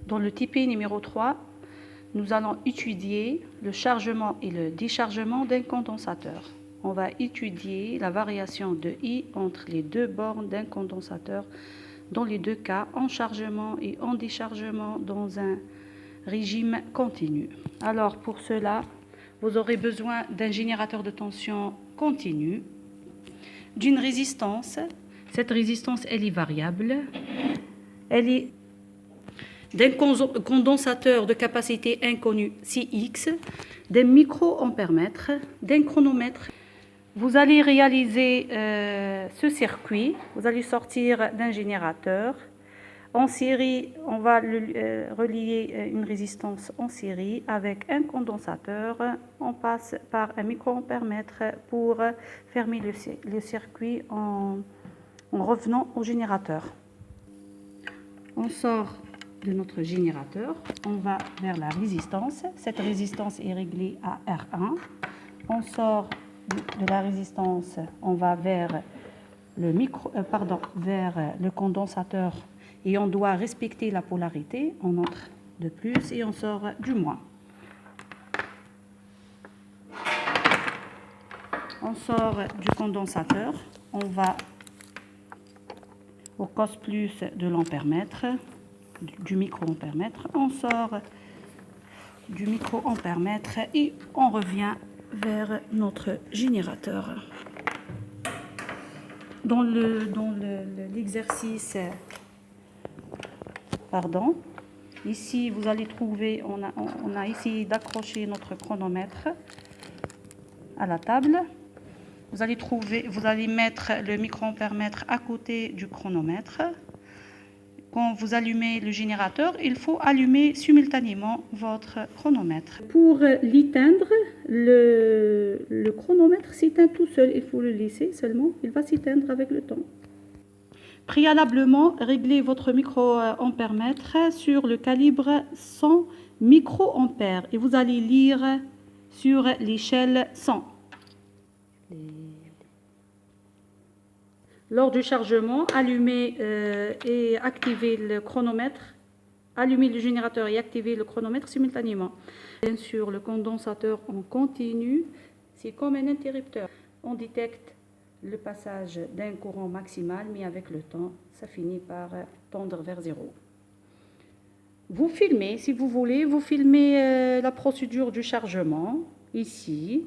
Dans le typé numéro 3, nous allons étudier le chargement et le déchargement d'un condensateur. On va étudier la variation de I entre les deux bornes d'un condensateur dans les deux cas, en chargement et en déchargement dans un régime continu. Alors pour cela, vous aurez besoin d'un générateur de tension continue, d'une résistance. Cette résistance, elle est variable. Elle est d'un condensateur de capacité inconnue CX, d'un microampèremètre, d'un chronomètre. Vous allez réaliser ce circuit, vous allez sortir d'un générateur. En série, on va relier une résistance en série avec un condensateur. On passe par un microampèrmètre pour fermer le circuit en revenant au générateur. On sort de notre générateur, on va vers la résistance. Cette résistance est réglée à R1. On sort de la résistance, on va vers vers le condensateur et on doit respecter la polarité. On entre de plus et on sort du moins. On sort du condensateur, on va au cos plus de l'ampèremètre, du microampèrmètre. On sort du microampèrmètre et on revient vers notre générateur. Dans l'exercice, ici vous allez trouver, on a essayé d'accrocher notre chronomètre à la table. Vous allez mettre le microampèrmètre à côté du chronomètre. Quand vous allumez le générateur, il faut allumer simultanément votre chronomètre. Pour l'éteindre, le chronomètre s'éteint tout seul. Il faut le laisser seulement. Il va s'éteindre avec le temps. Préalablement, réglez votre microampèrmètre sur le calibre 100 microampères et vous allez lire sur l'échelle 100. Lors du chargement, allumez et activez le chronomètre. Allumez le générateur et activez le chronomètre simultanément. Bien sûr, le condensateur en continu, c'est comme un interrupteur. On détecte le passage d'un courant maximal, mais avec le temps, ça finit par tendre vers zéro. Vous filmez, si vous voulez, vous filmez la procédure du chargement, ici,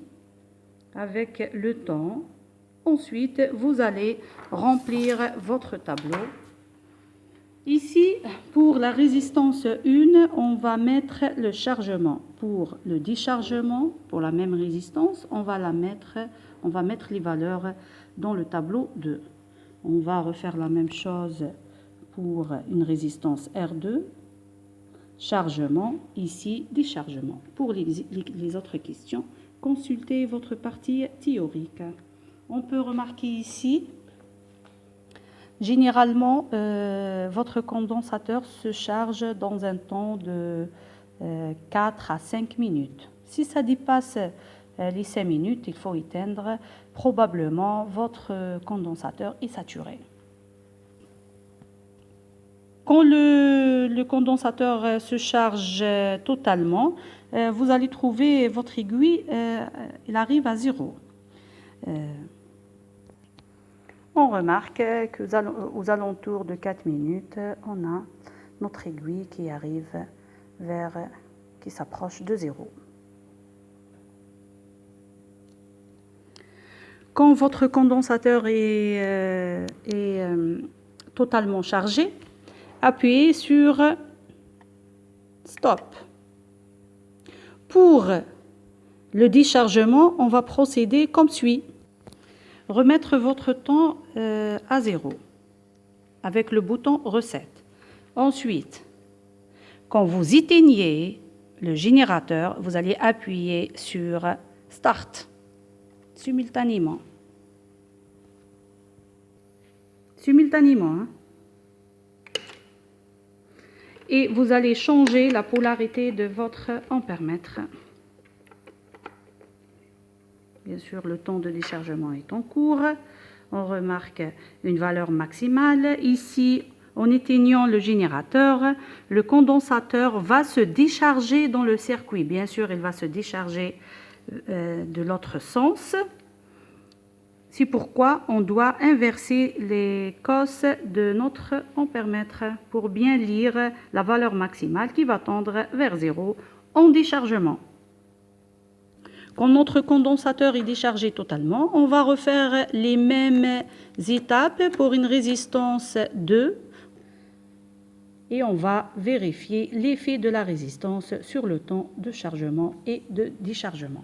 avec le temps. Ensuite, vous allez remplir votre tableau. Ici, pour la résistance 1, on va mettre le chargement. Pour le déchargement, pour la même résistance, on va mettre les valeurs dans le tableau 2. On va refaire la même chose pour une résistance R2. Chargement, ici, déchargement. Pour les autres questions, consultez votre partie théorique. On peut remarquer ici, généralement, votre condensateur se charge dans un temps de 4 à 5 minutes. Si ça dépasse les 5 minutes, il faut éteindre. Probablement, votre condensateur est saturé. Quand le condensateur se charge totalement, vous allez trouver votre aiguille, il arrive à 0. On remarque qu'aux alentours de 4 minutes, on a notre aiguille qui arrive qui s'approche de 0. Quand votre condensateur est totalement chargé, appuyez sur Stop. Pour le déchargement, on va procéder comme suit. Remettre votre temps à 0 avec le bouton Reset. Ensuite, quand vous éteignez le générateur, vous allez appuyer sur Start simultanément. Hein? Et vous allez changer la polarité de votre ampèremètre. Bien sûr, le temps de déchargement est en cours. On remarque une valeur maximale. Ici, En éteignant le générateur, le condensateur va se décharger dans le circuit. Bien sûr, il va se décharger de l'autre sens. C'est pourquoi on doit inverser les cos de notre ampèremètre pour bien lire la valeur maximale qui va tendre vers 0 en déchargement. Quand notre condensateur est déchargé totalement, on va refaire les mêmes étapes pour une résistance 2 et on va vérifier l'effet de la résistance sur le temps de chargement et de déchargement.